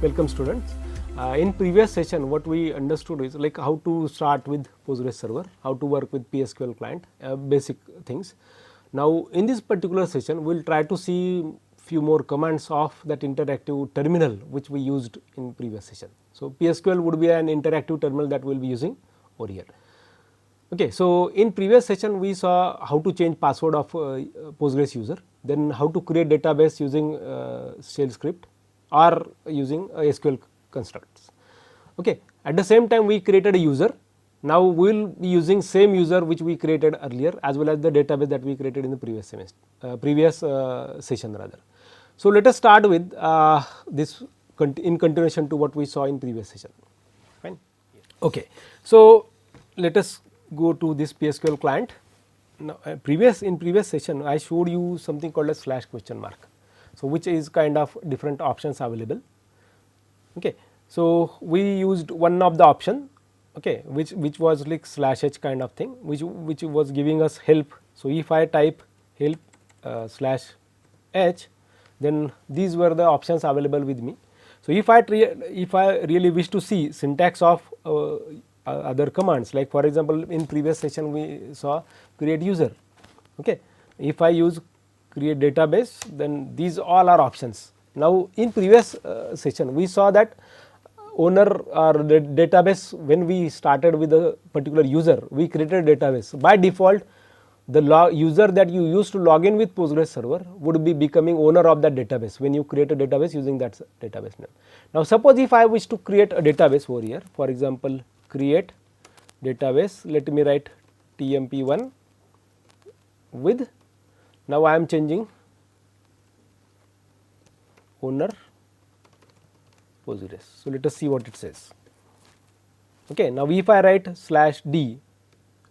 Welcome students. In previous session what we understood is like how to start with Postgres server, how to work with PSQL client, basic things. Now in this particular session we will try to see few more commands of that interactive terminal which we used in previous session. So PSQL would be an interactive terminal that we will be using over here. Okay, so in previous session we saw how to change password of Postgres user, then how to create database using shell script or using SQL constructs. Okay, at the same time we created a user. Now we will be using same user which we created earlier as well as the database that we created in the previous session rather. So let us start with this in continuation to what we saw in previous session. Fine. Okay, so let us go to this PSQL client. Now, in previous session I showed you something called a slash question mark. So which is kind of different options available. Okay, so we used one of the option, okay, which was like /h kind of thing, which was giving us help. So if I type help /h, then these were the options available with me. So if I really wish to see syntax of other commands, like for example in previous session we saw create user. Okay, if I use create database, then these all are options. Now in previous session we saw that owner or the database, when we started with a particular user we created a database. By default the user that you used to log in with Postgres server would be becoming owner of that database when you create a database using that database name. Now suppose if I wish to create a database over here, for example create database, let me write tmp1 with, now I am changing owner Postgres. So let us see what it says. Okay, now if I write /d,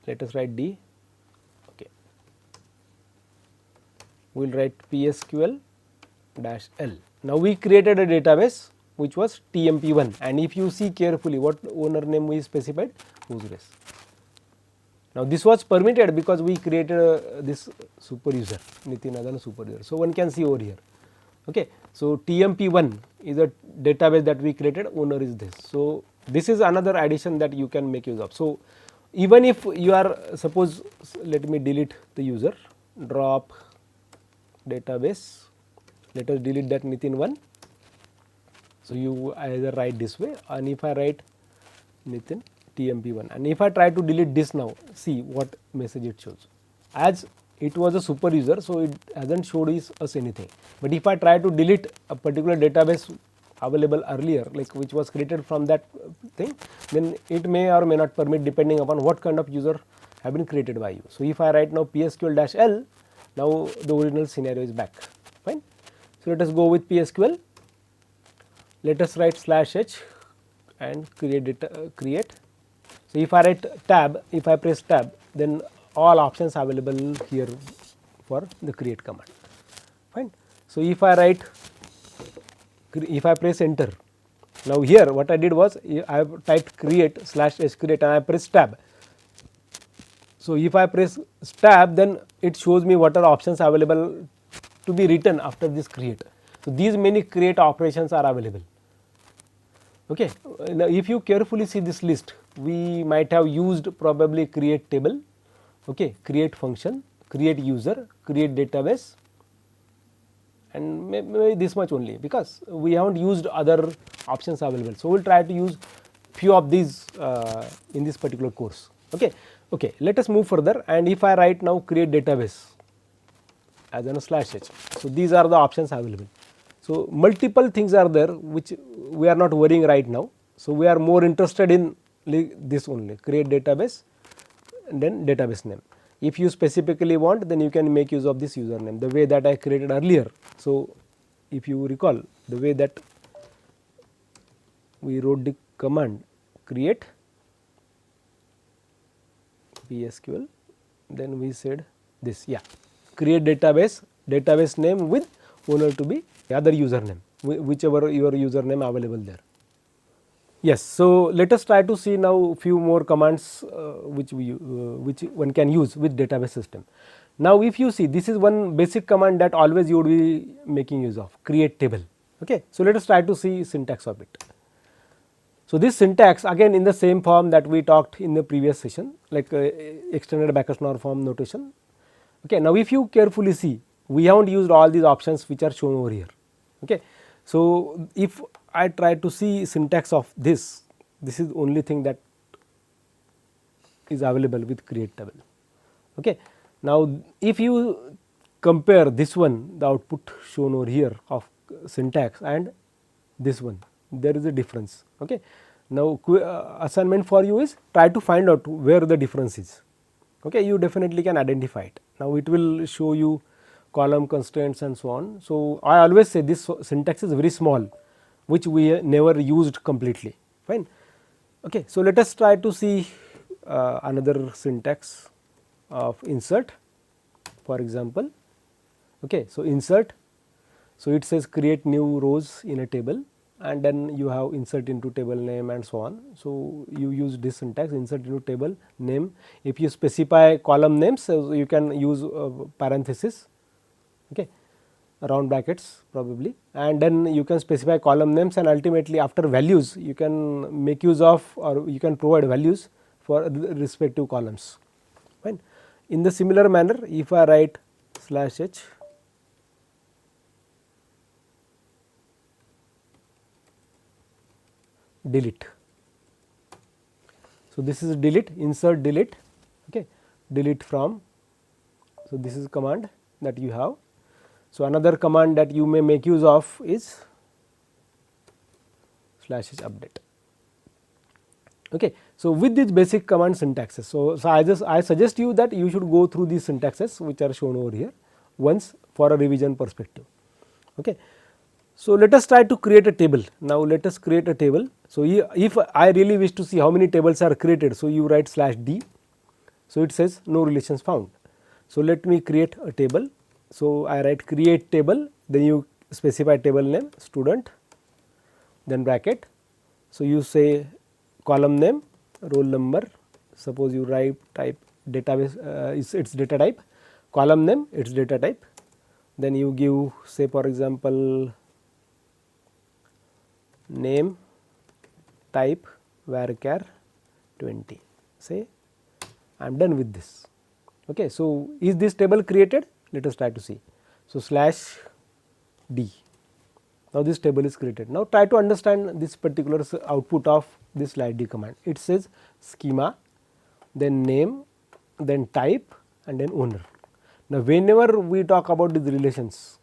let us write d. Okay, we will write PSQL -l. Now we created a database which was tmp1, and if you see carefully what owner name we specified, Postgres. Now this was permitted because we created this super user, Nitin Adan super user. So one can see over here. Okay, so tmp1 is a database that we created, owner is this. So this is another addition that you can make use of. So even if you are, suppose let me delete the user, drop database, let us delete that Nitin1. So you either write this way, and if I write Nitin tmp1, and if I try to delete this now, see what message it shows. As it was a super user, so it hasn't showed us anything. But if I try to delete a particular database available earlier, like which was created from that thing, then it may or may not permit depending upon what kind of user have been created by you. So if I write now PSQL -l, now the original scenario is back. Fine. So let us go with PSQL. Let us write /h and create. So if I write tab, if I press tab, then all options available here for the create command. Fine. So if I press enter, now here what I did was I have typed create /h create and I press tab. So if I press tab, then it shows me what are options available to be written after this create. So these many create operations are available. Okay. Now if you carefully see this list, we might have used probably create table, okay, create function, create user, create database, and maybe this much only, because we haven't used other options available. So we will try to use few of these in this particular course. Okay. Okay, let us move further, and if I write now create database as an /h, so these are the options available. So multiple things are there which we are not worrying right now. So we are more interested in this only, create database and then database name. If you specifically want, then you can make use of this username the way that I created earlier. So if you recall the way that we wrote the command create PSQL, then we said this, yeah, create database name with owner to be the other username, whichever your username available there. Yes, so let us try to see now few more commands which one can use with database system. Now if you see, this is one basic command that always you would be making use of, create table. Okay. So, let us try to see syntax of it. So, this syntax again in the same form that we talked in the previous session, like extended Backus-Naur form notation. Okay. Now, if you carefully see, we have not used all these options which are shown over here. Okay. So, if I try to see syntax of this, this is the only thing that is available with create table. Okay. Now, if you compare this one, the output shown over here of syntax and this one, there is a difference. Okay. Now, assignment for you is try to find out where the difference is. Okay. You definitely can identify it. Now, it will show you column constraints and so on. So, I always say this syntax is very small, which we never used completely, fine. Okay. So, let us try to see another syntax of insert, for example. Okay. So, insert, so it says create new rows in a table and then you have insert into table name and so on. So, you use this syntax insert into table name. If you specify column names, so you can use parenthesis, okay, round brackets probably, and then you can specify column names, and ultimately after values you can make use of or you can provide values for the respective columns, fine. In the similar manner, if I write /h delete. So, this is delete, insert delete, okay, delete from. So, this is command that you have. So, another command that you may make use of is /h update. Okay. So, with these basic command syntaxes, so I suggest you that you should go through these syntaxes which are shown over here once for a revision perspective. Okay. So, let us try to create a table. Now, let us create a table. So, if I really wish to see how many tables are created, so you write /d. So, it says no relations found. So, let me create a table. So, I write create table, then you specify table name student, then bracket. So, you say column name, roll number, suppose you write type database is its data type, column name its data type, then you give say for example name type varchar 20, say I am done with this. Okay. So, is this table created? Let us try to see. So, /d, now this table is created. Now, try to understand this particular output of this /d command. It says schema, then name, then type and then owner. Now, whenever we talk about these relations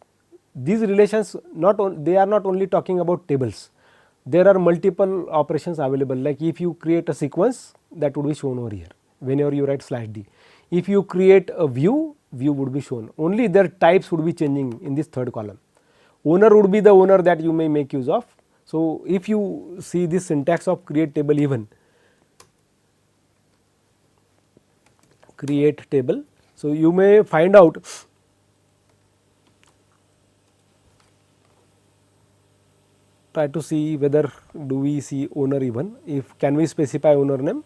they are not only talking about tables, there are multiple operations available, like if you create a sequence that would be shown over here whenever you write /d. If you create a view, view would be shown, only their types would be changing in this third column. Owner would be the owner that you may make use of. So, if you see this syntax of create table even, create table. So, you may find out try to see whether do we see owner even, if can we specify owner name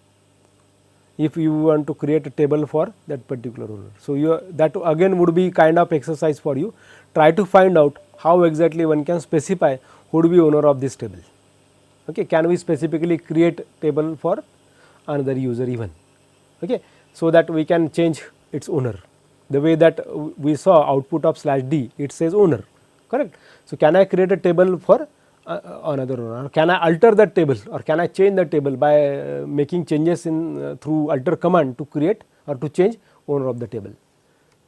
if you want to create a table for that particular owner. So, that again would be kind of exercise for you, try to find out how exactly one can specify who would be owner of this table. Okay. Can we specifically create table for another user even, okay, so that we can change its owner, the way that we saw output of /d it says owner, correct. So, can I create a table for another owner, can I alter that table or can I change the table by making changes in through alter command to create or to change owner of the table,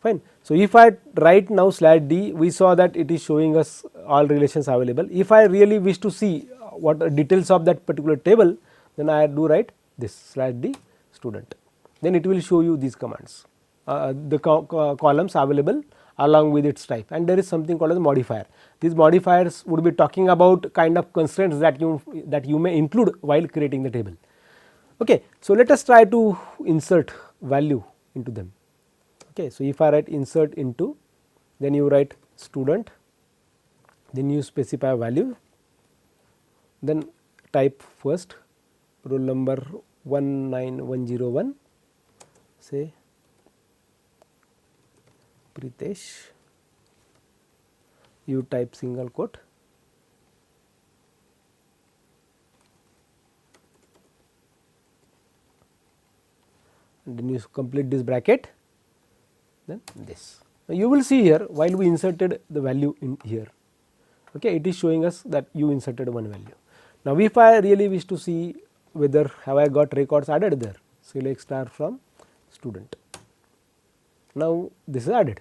fine. So, if I write now /d, we saw that it is showing us all relations available. If I really wish to see what are details of that particular table, then I do write this /d student, then it will show you these commands, the columns available along with its type, and there is something called as modifier. These modifiers would be talking about kind of constraints that you may include while creating the table. Okay. So, let us try to insert value into them. Okay. So, if I write insert into, then you write student, then you specify value, then type first roll number 19101, say Pritesh, you type single quote, then you complete this bracket, then this. Now, you will see here while we inserted the value in here, okay, it is showing us that you inserted one value. Now, if I really wish to see whether have I got records added there, select star from student. Now, this is added.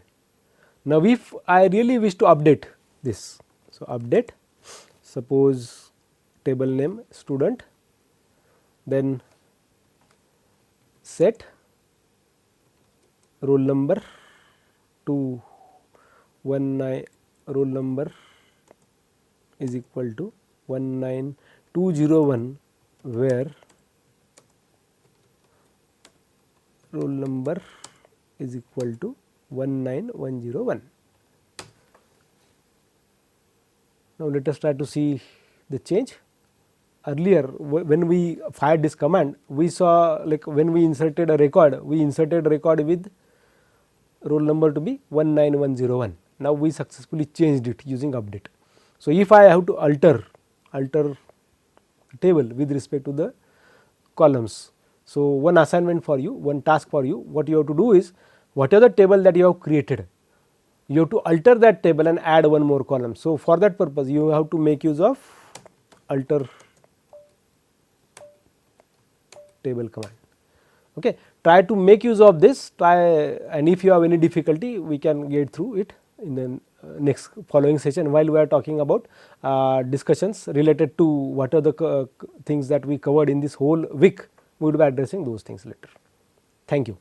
Now, if I really wish to update this, so update, suppose table name student, then set roll number to 19, roll number is equal to 19201, where roll number is equal to 19101. Now, let us try to see the change. Earlier when we fired this command, we saw like when we inserted a record, we inserted record with roll number to be 19101. Now, we successfully changed it using update. So, if I have to alter table with respect to the columns. So, one assignment for you, one task for you, what you have to do is, whatever the table that you have created, you have to alter that table and add one more column. So, for that purpose you have to make use of alter table command. Okay. Try to make use of this, and if you have any difficulty, we can get through it in the next following session, while we are talking about discussions related to what are the things that we covered in this whole week. We will be addressing those things later. Thank you.